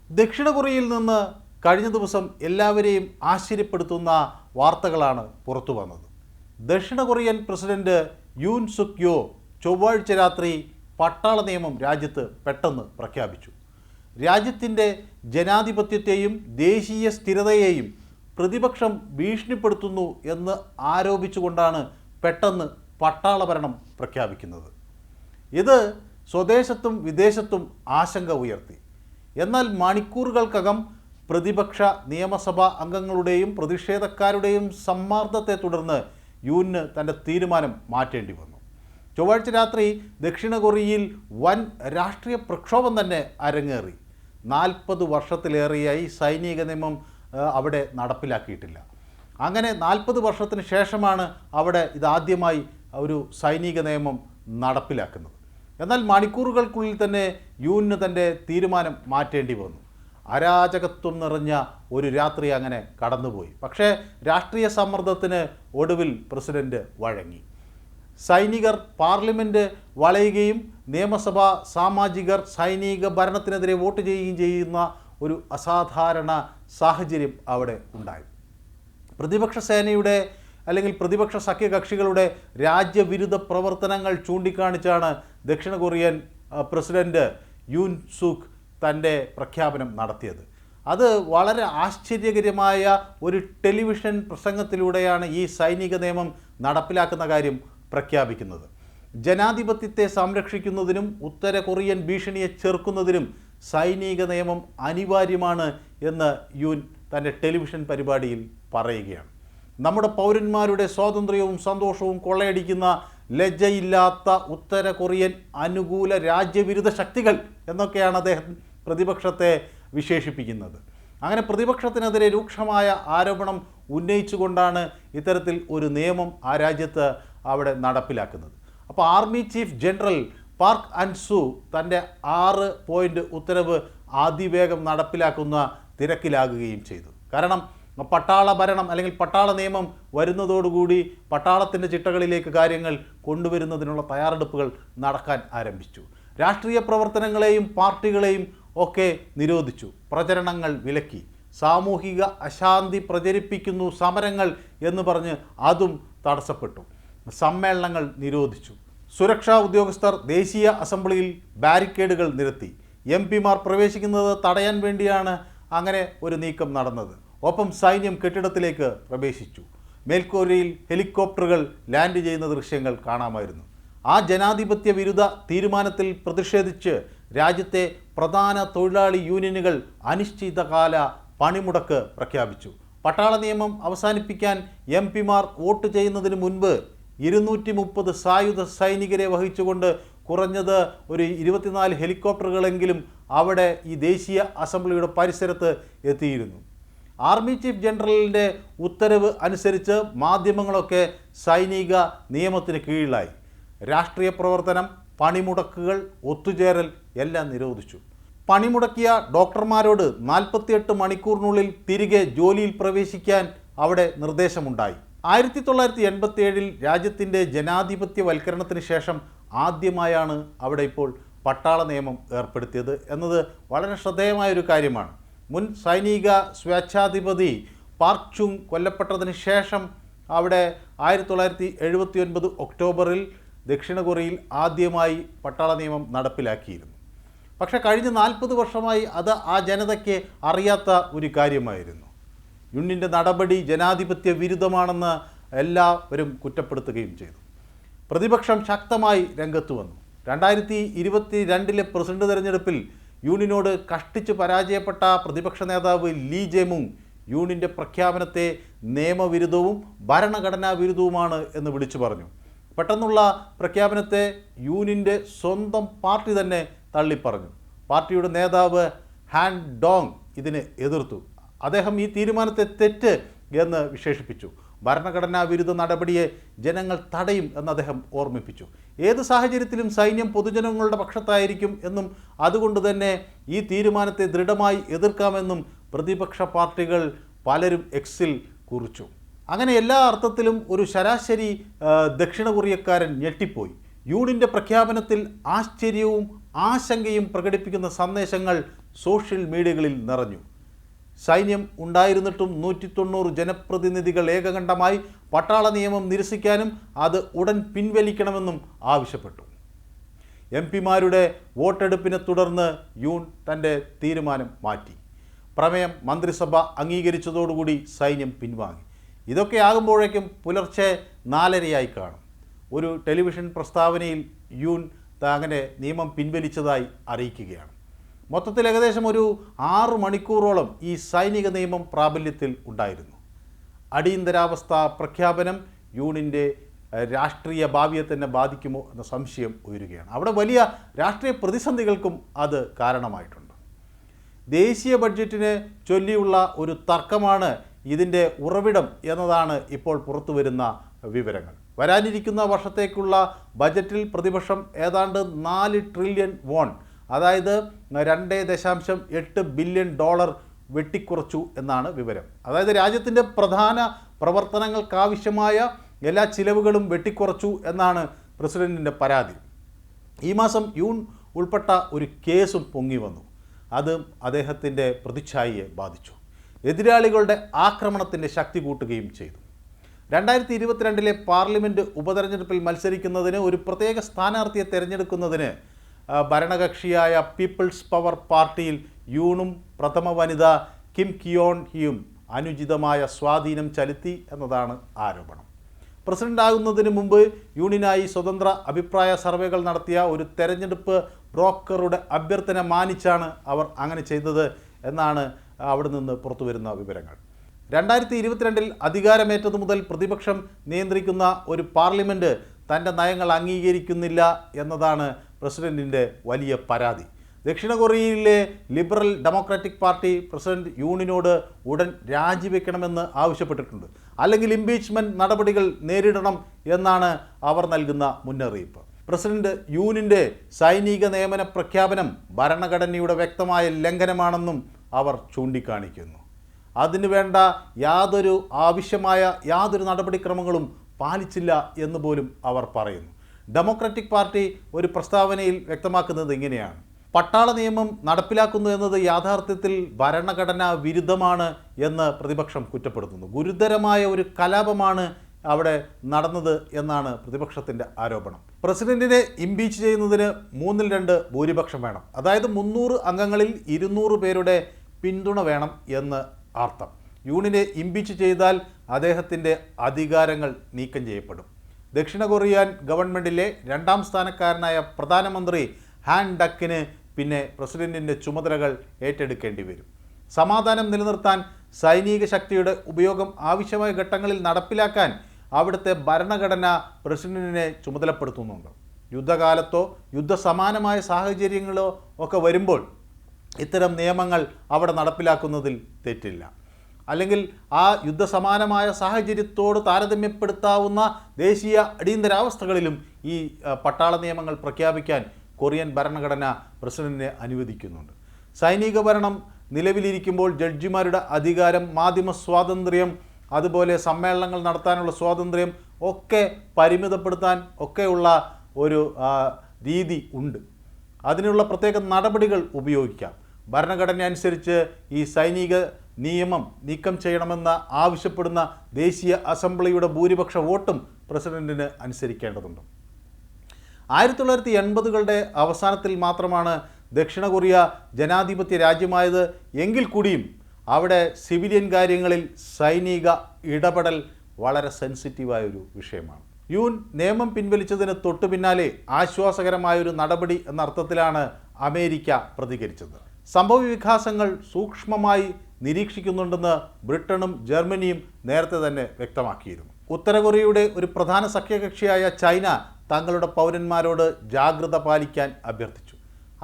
ദക്ഷിണ കൊറിയയിൽ നിന്ന് കഴിഞ്ഞ ദിവസം എല്ലാവരെയും ആശ്ചര്യപ്പെടുത്തുന്ന വാർത്തകളാണ് പുറത്തു വന്നത്. ദക്ഷിണ കൊറിയൻ പ്രസിഡന്റ് യൂൻ സുക് യോ ചൊവ്വാഴ്ച രാത്രി പട്ടാള നിയമം രാജ്യത്ത് പെട്ടെന്ന് പ്രഖ്യാപിച്ചു. രാജ്യത്തിൻ്റെ ജനാധിപത്യത്തെയും ദേശീയ സ്ഥിരതയെയും പ്രതിപക്ഷം ഭീഷണിപ്പെടുത്തുന്നു എന്ന് ആരോപിച്ചുകൊണ്ടാണ് പെട്ടെന്ന് പട്ടാള ഭരണം പ്രഖ്യാപിക്കുന്നത്. ഇത് സ്വദേശത്തും വിദേശത്തും ആശങ്ക ഉയർത്തി. എന്നാൽ മണിക്കൂറുകൾക്കകം പ്രതിപക്ഷ നിയമസഭാ അംഗങ്ങളുടെയും പ്രതിഷേധക്കാരുടെയും സമ്മർദ്ദത്തെ തുടർന്ന് യൂനിന് തൻ്റെ തീരുമാനം മാറ്റേണ്ടി വന്നു. ചൊവ്വാഴ്ച രാത്രി ദക്ഷിണ കൊറിയയിൽ വൻ രാഷ്ട്രീയ പ്രക്ഷോഭം തന്നെ അരങ്ങേറി. 40 വർഷത്തിലേറെയായി സൈനിക നിയമം അവിടെ നടപ്പിലാക്കിയിട്ടില്ല. അങ്ങനെ 40 വർഷത്തിന് ശേഷമാണ് അവിടെ ഇതാദ്യമായി ഒരു സൈനിക നിയമം നടപ്പിലാക്കുന്നത്. എന്നാൽ മണിക്കൂറുകൾക്കുള്ളിൽ തന്നെ യൂനിന് തൻ്റെ തീരുമാനം മാറ്റേണ്ടി വന്നു. അരാജകത്വം നിറഞ്ഞ ഒരു രാത്രി അങ്ങനെ കടന്നുപോയി. പക്ഷേ രാഷ്ട്രീയ സമ്മർദ്ദത്തിന് ഒടുവിൽ പ്രസിഡന്റ് വഴങ്ങി. സൈനികർ പാർലമെൻറ്റ് വളയുകയും നിയമസഭാ സാമാജികർ സൈനിക ഭരണത്തിനെതിരെ വോട്ട് ചെയ്യുകയും ചെയ്യുന്ന ഒരു അസാധാരണ സാഹചര്യം അവിടെ ഉണ്ടായി. പ്രതിപക്ഷ സേനയുടെ അല്ലെങ്കിൽ പ്രതിപക്ഷ സഖ്യകക്ഷികളുടെ രാജ്യവിരുദ്ധ പ്രവർത്തനങ്ങൾ ചൂണ്ടിക്കാണിച്ചാണ് ദക്ഷിണ കൊറിയൻ പ്രസിഡന്റ് യൂൻ സുക് തൻ്റെ പ്രഖ്യാപനം നടത്തിയത്. അത് വളരെ ആശ്ചര്യകരമായ ഒരു ടെലിവിഷൻ പ്രസംഗത്തിലൂടെയാണ് ഈ സൈനിക നിയമം നടപ്പിലാക്കുന്ന കാര്യം പ്രഖ്യാപിക്കുന്നത്. ജനാധിപത്യത്തെ സംരക്ഷിക്കുന്നതിനും ഉത്തര കൊറിയൻ ഭീഷണിയെ ചെറുക്കുന്നതിനും സൈനിക നിയമം അനിവാര്യമാണ് എന്ന് യൂൻ തൻ്റെ ടെലിവിഷൻ പരിപാടിയിൽ പറയുകയാണ്. നമ്മുടെ പൗരന്മാരുടെ സ്വാതന്ത്ര്യവും സന്തോഷവും കൊള്ളയടിക്കുന്ന ലജ്ജയില്ലാത്ത ഉത്തര കൊറിയൻ അനുകൂല രാജ്യവിരുദ്ധ ശക്തികൾ എന്നൊക്കെയാണ് അദ്ദേഹം പ്രതിപക്ഷത്തെ വിശേഷിപ്പിക്കുന്നത്. അങ്ങനെ പ്രതിപക്ഷത്തിനെതിരെ രൂക്ഷമായ ആരോപണം ഉന്നയിച്ചുകൊണ്ടാണ് ഇത്തരത്തിൽ ഒരു നിയമം ആ രാജ്യത്ത് അവിടെ നടപ്പിലാക്കുന്നത്. അപ്പോൾ ആർമി ചീഫ് ജനറൽ പാർക്ക് അൻ-സു തൻ്റെ 6 പോയിൻ്റ് ഉത്തരവ് അതിവേഗം നടപ്പിലാക്കുന്ന തിരക്കിലാകുകയും ചെയ്തു. കാരണം പട്ടാള ഭരണം അല്ലെങ്കിൽ പട്ടാള നിയമം വരുന്നതോടുകൂടി പട്ടാളത്തിൻ്റെ ചിട്ടകളിലേക്ക് കാര്യങ്ങൾ കൊണ്ടുവരുന്നതിനുള്ള തയ്യാറെടുപ്പുകൾ നടക്കാൻ ആരംഭിച്ചു. രാഷ്ട്രീയ പ്രവർത്തനങ്ങളെയും പാർട്ടികളെയും ഒക്കെ നിരോധിച്ചു. പ്രചരണങ്ങൾ വിലക്കി. സാമൂഹിക അശാന്തി പ്രചരിപ്പിക്കുന്നു സമരങ്ങൾ എന്ന് പറഞ്ഞ് അതും തടസ്സപ്പെട്ടു. സമ്മേളനങ്ങൾ നിരോധിച്ചു. സുരക്ഷാ ഉദ്യോഗസ്ഥർ ദേശീയ അസംബ്ലിയിൽ ബാരിക്കേഡുകൾ നിരത്തി. MP-മാർ പ്രവേശിക്കുന്നത് തടയാൻ വേണ്ടിയാണ് അങ്ങനെ ഒരു നീക്കം നടന്നത്. ഒപ്പം സൈന്യം കെട്ടിടത്തിലേക്ക് പ്രവേശിച്ചു. മേൽക്കൂരയിൽ ഹെലികോപ്റ്ററുകൾ ലാൻഡ് ചെയ്യുന്ന ദൃശ്യങ്ങൾ കാണാമായിരുന്നു. ആ ജനാധിപത്യ വിരുദ്ധ തീരുമാനത്തിൽ പ്രതിഷേധിച്ച് രാജ്യത്തെ പ്രധാന തൊഴിലാളി യൂണിയനുകൾ അനിശ്ചിതകാല പണിമുടക്ക് പ്രഖ്യാപിച്ചു. പട്ടാള നിയമം അവസാനിപ്പിക്കാൻ MP-മാർ വോട്ട് ചെയ്യുന്നതിന് മുൻപ് 230 സായുധ സൈനികരെ വഹിച്ചുകൊണ്ട് കുറഞ്ഞത് ഒരു 24 ഹെലികോപ്റ്ററുകളെങ്കിലും അവിടെ ഈ ദേശീയ അസംബ്ലിയുടെ പരിസരത്ത് എത്തിയിരുന്നു. ആർമി ചീഫ് ജനറലിൻ്റെ ഉത്തരവ് അനുസരിച്ച് മാധ്യമങ്ങളൊക്കെ സൈനിക നിയമത്തിന് കീഴിലായി. രാഷ്ട്രീയ പ്രവർത്തനം, പണിമുടക്കുകൾ, ഒത്തുചേരൽ എല്ലാം നിരോധിച്ചു. പണിമുടക്കിയ ഡോക്ടർമാരോട് 48 മണിക്കൂറിനുള്ളിൽ തിരികെ ജോലിയിൽ പ്രവേശിക്കാൻ അവിടെ നിർദ്ദേശമുണ്ടായി. 1987 രാജ്യത്തിൻ്റെ ജനാധിപത്യവൽക്കരണത്തിന് ശേഷം ആദ്യമായാണ് അവിടെ ഇപ്പോൾ പട്ടാള നിയമം ഏർപ്പെടുത്തിയത് എന്നത് വളരെ ശ്രദ്ധേയമായൊരു കാര്യമാണ്. മുൻ സൈനിക സ്വേച്ഛാധിപതി പാർക്ക് ചുങ് കൊല്ലപ്പെട്ടതിന് ശേഷം അവിടെ 1979 ഒക്ടോബറിൽ ദക്ഷിണ കൊറിയയിൽ ആദ്യമായി പട്ടാള നിയമം നടപ്പിലാക്കിയിരുന്നു. പക്ഷേ കഴിഞ്ഞ 40 വർഷമായി അത് ആ ജനതയ്ക്ക് അറിയാത്ത ഒരു കാര്യമായിരുന്നു. യുന്നിൻ്റെ നടപടി ജനാധിപത്യ വിരുദ്ധമാണെന്ന് എല്ലാവരും കുറ്റപ്പെടുത്തുകയും ചെയ്തു. പ്രതിപക്ഷം ശക്തമായി രംഗത്ത് വന്നു. 2022 പ്രസിഡന്റ് തെരഞ്ഞെടുപ്പിൽ യൂണിനോട് കഷ്ടിച്ച് പരാജയപ്പെട്ട പ്രതിപക്ഷ നേതാവ് ലീ ജെ-മുങ് യൂണിൻ്റെ പ്രഖ്യാപനത്തെ നിയമവിരുദ്ധവും ഭരണഘടനാ വിരുദ്ധവുമാണ് എന്ന് വിളിച്ചു പറഞ്ഞു. പെട്ടെന്നുള്ള പ്രഖ്യാപനത്തെ യൂണിൻ്റെ സ്വന്തം പാർട്ടി തന്നെ തള്ളിപ്പറഞ്ഞു. പാർട്ടിയുടെ നേതാവ് ഹാൻ ഡോങ് ഇതിനെ എതിർത്തു. അദ്ദേഹം ഈ തീരുമാനത്തെ തെറ്റ് എന്ന് വിശേഷിപ്പിച്ചു. ഭരണഘടനാ വിരുദ്ധ നടപടിയെ ജനങ്ങൾ തടയും എന്ന് അദ്ദേഹം ഓർമ്മിപ്പിച്ചു. ഏത് സാഹചര്യത്തിലും സൈന്യം പൊതുജനങ്ങളുടെ പക്ഷത്തായിരിക്കും എന്നും അതുകൊണ്ട് തന്നെ ഈ തീരുമാനത്തെ ദൃഢമായി എതിർക്കാമെന്നും പ്രതിപക്ഷ പാർട്ടികൾ പലരും എക്സിൽ കുറിച്ചു. അങ്ങനെ എല്ലാ അർത്ഥത്തിലും ഒരു ശരാശരി ദക്ഷിണ കൊറിയക്കാരൻ ഞെട്ടിപ്പോയി. യൂണിൻ്റെ പ്രഖ്യാപനത്തിൽ ആശ്ചര്യവും ആശങ്കയും പ്രകടിപ്പിക്കുന്ന സന്ദേശങ്ങൾ സോഷ്യൽ മീഡിയകളിൽ നിറഞ്ഞു. സൈന്യം ഉണ്ടായിരുന്നിട്ടും 190 ജനപ്രതിനിധികൾ ഏകകണ്ഠമായി പട്ടാള നിയമം നിരസിക്കാനും അത് ഉടൻ പിൻവലിക്കണമെന്നും ആവശ്യപ്പെട്ടു. എംപിമാരുടെ വോട്ടെടുപ്പിനെ തുടർന്ന് യൂൺ തൻ്റെ തീരുമാനം മാറ്റി. പ്രമേയം മന്ത്രിസഭ അംഗീകരിച്ചതോടുകൂടി സൈന്യം പിൻവാങ്ങി. ഇതൊക്കെ ആകുമ്പോഴേക്കും പുലർച്ചെ 4:30 കാണും. ഒരു ടെലിവിഷൻ പ്രസ്താവനയിൽ യൂൺ അങ്ങനെ നിയമം പിൻവലിച്ചതായി അറിയിക്കുകയാണ്. മൊത്തത്തിൽ ഏകദേശം ഒരു 6 മണിക്കൂറോളം ഈ സൈനിക നിയമം പ്രാബല്യത്തിൽ ഉണ്ടായിരുന്നു. അടിയന്തരാവസ്ഥ പ്രഖ്യാപനം യൂണിൻ്റെ രാഷ്ട്രീയ ഭാവിയെ തന്നെ ബാധിക്കുമോ എന്ന സംശയം ഉയരുകയാണ്. അവിടെ വലിയ രാഷ്ട്രീയ പ്രതിസന്ധികൾക്കും അത് കാരണമായിട്ടുണ്ട്. ദേശീയ ബഡ്ജറ്റിനെ ചൊല്ലിയുള്ള ഒരു തർക്കമാണ് ഇതിൻ്റെ ഉറവിടം എന്നതാണ് ഇപ്പോൾ പുറത്തു വരുന്ന വിവരങ്ങൾ. വരാനിരിക്കുന്ന വർഷത്തേക്കുള്ള ബജറ്റിൽ പ്രതിപക്ഷം ഏതാണ്ട് 4 ട്രില്യൺ വോൺ, അതായത് $2.8 ബില്യൺ വെട്ടിക്കുറച്ചു എന്നാണ് വിവരം. അതായത് രാജ്യത്തിൻ്റെ പ്രധാന പ്രവർത്തനങ്ങൾക്കാവശ്യമായ എല്ലാ ചിലവുകളും വെട്ടിക്കുറച്ചു എന്നാണ് പ്രസിഡൻറ്റിൻ്റെ പരാതി. ഈ മാസം യൂൺ ഉൾപ്പെട്ട ഒരു കേസും പൊങ്ങി വന്നു. അത് അദ്ദേഹത്തിൻ്റെ പ്രതിച്ഛായയെ ബാധിച്ചു. എതിരാളികളുടെ ആക്രമണത്തിൻ്റെ ശക്തി കൂട്ടുകയും ചെയ്തു. 2022 പാർലമെൻറ്റ് ഉപതെരഞ്ഞെടുപ്പിൽ മത്സരിക്കുന്നതിന് ഒരു പ്രത്യേക സ്ഥാനാർത്ഥിയെ തിരഞ്ഞെടുക്കുന്നതിന് ഭരണകക്ഷിയായ പീപ്പിൾസ് പവർ പാർട്ടിയിൽ യൂണും പ്രഥമ വനിത കിം കിയോൺ ഹിയും അനുചിതമായ സ്വാധീനം ചെലുത്തി എന്നതാണ് ആരോപണം. പ്രസിഡൻ്റാകുന്നതിന് മുമ്പ് യൂണിനായി സ്വതന്ത്ര അഭിപ്രായ സർവേകൾ നടത്തിയ ഒരു തെരഞ്ഞെടുപ്പ് ബ്രോക്കറുടെ അഭ്യർത്ഥന മാനിച്ചാണ് അവർ അങ്ങനെ ചെയ്തത് എന്നാണ് അവിടെ നിന്ന് പുറത്തു വരുന്ന വിവരങ്ങൾ. 2022 അധികാരമേറ്റതു മുതൽ പ്രതിപക്ഷം നിയന്ത്രിക്കുന്ന ഒരു പാർലമെൻറ്റ് തൻ്റെ നയങ്ങൾ അംഗീകരിക്കുന്നില്ല എന്നതാണ് പ്രസിഡൻറ്റിൻ്റെ വലിയ പരാതി. ദക്ഷിണ കൊറിയയിലെ ലിബറൽ ഡെമോക്രാറ്റിക് പാർട്ടി പ്രസിഡന്റ് യൂണിനോട് ഉടൻ രാജിവെക്കണമെന്ന് ആവശ്യപ്പെട്ടിട്ടുണ്ട്. അല്ലെങ്കിൽ ഇംപീച്ച്മെൻറ്റ് നടപടികൾ നേരിടണം എന്നാണ് അവർ നൽകുന്ന മുന്നറിയിപ്പ്. പ്രസിഡന്റ് യൂണിൻ്റെ സൈനിക നിയമന പ്രഖ്യാപനം ഭരണഘടനയുടെ വ്യക്തമായ ലംഘനമാണെന്നും അവർ ചൂണ്ടിക്കാണിക്കുന്നു. അതിനുവേണ്ട ആവശ്യമായ യാതൊരു നടപടിക്രമങ്ങളും പാലിച്ചില്ല എന്ന് പോലും അവർ പറയുന്നു. ഡെമോക്രാറ്റിക് പാർട്ടി ഒരു പ്രസ്താവനയിൽ വ്യക്തമാക്കുന്നത് ഇങ്ങനെയാണ്: പട്ടാള നിയമം നടപ്പിലാക്കുന്നു എന്നത് യാഥാർത്ഥ്യത്തിൽ ഭരണഘടനാ വിരുദ്ധമാണ് എന്ന് പ്രതിപക്ഷം കുറ്റപ്പെടുത്തുന്നു. ഗുരുതരമായ ഒരു കലാപമാണ് അവിടെ നടന്നത് എന്നാണ് പ്രതിപക്ഷത്തിൻ്റെ ആരോപണം. പ്രസിഡന്റിനെ ഇംപീച്ച് ചെയ്യുന്നതിന് 2/3 ഭൂരിപക്ഷം വേണം. അതായത് 300 അംഗങ്ങളിൽ 200 പേരുടെ പിന്തുണ വേണം എന്ന് അർത്ഥം. യൂണിനെ ഇംപീച്ച് ചെയ്താൽ അദ്ദേഹത്തിൻ്റെ അധികാരങ്ങൾ നീക്കം ചെയ്യപ്പെടും. ദക്ഷിണ കൊറിയൻ ഗവൺമെൻറ്റിലെ 2ാം സ്ഥാനക്കാരനായ പ്രധാനമന്ത്രി ഹാൻ ഡക്കിന് പിന്നെ പ്രസിഡന്റിൻ്റെ ചുമതലകൾ ഏറ്റെടുക്കേണ്ടി വരും. സമാധാനം നിലനിർത്താൻ സൈനിക ശക്തിയുടെ ഉപയോഗം ആവശ്യമായ ഘട്ടങ്ങളിൽ നടപ്പിലാക്കാൻ അവിടുത്തെ ഭരണഘടന പ്രസിഡന്റിനെ ചുമതലപ്പെടുത്തുന്നുണ്ട്. യുദ്ധകാലത്തോ യുദ്ധസമാനമായ സാഹചര്യങ്ങളോ ഒക്കെ വരുമ്പോൾ ഇത്തരം നിയമങ്ങൾ അവിടെ നടപ്പിലാക്കുന്നതിൽ തെറ്റില്ല. അല്ലെങ്കിൽ ആ യുദ്ധസമാനമായ സാഹചര്യത്തോട് താരതമ്യപ്പെടുത്താവുന്ന ദേശീയ അടിയന്തരാവസ്ഥകളിലും ഈ പട്ടാള നിയമങ്ങൾ പ്രഖ്യാപിക്കാൻ കൊറിയൻ ഭരണഘടന പ്രസിഡന്റിനെ അനുവദിക്കുന്നുണ്ട്. സൈനിക ഭരണം നിലവിലിരിക്കുമ്പോൾ ജഡ്ജിമാരുടെ അധികാരം, മാധ്യമ സ്വാതന്ത്ര്യം, അതുപോലെ സമ്മേളനങ്ങൾ നടത്താനുള്ള സ്വാതന്ത്ര്യം ഒക്കെ പരിമിതപ്പെടുത്താൻ ഒക്കെയുള്ള ഒരു രീതി ഉണ്ട്. അതിനുള്ള പ്രത്യേക നടപടികൾ ഉപയോഗിക്കാം. ഭരണഘടന അനുസരിച്ച് ഈ സൈനിക നിയമം നീക്കം ചെയ്യണമെന്ന് ആവശ്യപ്പെടുന്ന ദേശീയ അസംബ്ലിയുടെ ഭൂരിപക്ഷ വോട്ടും പ്രസിഡന്റിന് അനുസരിക്കേണ്ടതുണ്ട്. 1980കളുടെ അവസാനത്തിൽ മാത്രമാണ് ദക്ഷിണ കൊറിയ ജനാധിപത്യ രാജ്യമായത് എങ്കിൽ കൂടിയും അവിടെ സിവിലിയൻ കാര്യങ്ങളിൽ സൈനിക ഇടപെടൽ വളരെ സെൻസിറ്റീവായൊരു വിഷയമാണ്. യൂൻ നിയമം പിൻവലിച്ചതിന് തൊട്ടു പിന്നാലെ ആശ്വാസകരമായൊരു നടപടി എന്ന അർത്ഥത്തിലാണ് അമേരിക്ക പ്രതികരിച്ചത്. സംഭവ വികാസങ്ങൾ സൂക്ഷ്മമായി നിരീക്ഷിക്കുന്നുണ്ടെന്ന് ബ്രിട്ടനും ജർമ്മനിയും നേരത്തെ തന്നെ വ്യക്തമാക്കിയിരുന്നു. ഉത്തര കൊറിയയുടെ ഒരു പ്രധാന സഖ്യകക്ഷിയായ ചൈന തങ്ങളുടെ പൗരന്മാരോട് ജാഗ്രത പാലിക്കാൻ അഭ്യർത്ഥിച്ചു.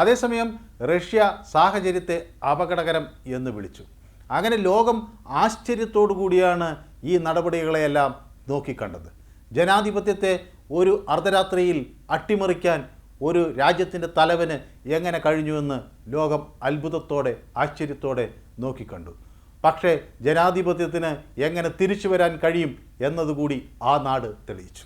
അതേസമയം റഷ്യ സാഹചര്യത്തെ അപകടകരം എന്ന് വിളിച്ചു. അങ്ങനെ ലോകം ആശ്ചര്യത്തോടു കൂടിയാണ് ഈ നടപടികളെയെല്ലാം നോക്കിക്കണ്ടത്. ജനാധിപത്യത്തെ ഒരു അർദ്ധരാത്രിയിൽ അട്ടിമറിക്കാൻ ഒരു രാജ്യത്തിൻ്റെ തലവന് എങ്ങനെ കഴിഞ്ഞുവെന്ന് ലോകം അത്ഭുതത്തോടെ ആശ്ചര്യത്തോടെ നോക്കിക്കണ്ടു. പക്ഷേ ജനാധിപത്യത്തിന് എങ്ങനെ തിരിച്ചു വരാൻ കഴിയും എന്നതുകൂടി ആ നാട് തെളിയിച്ചു.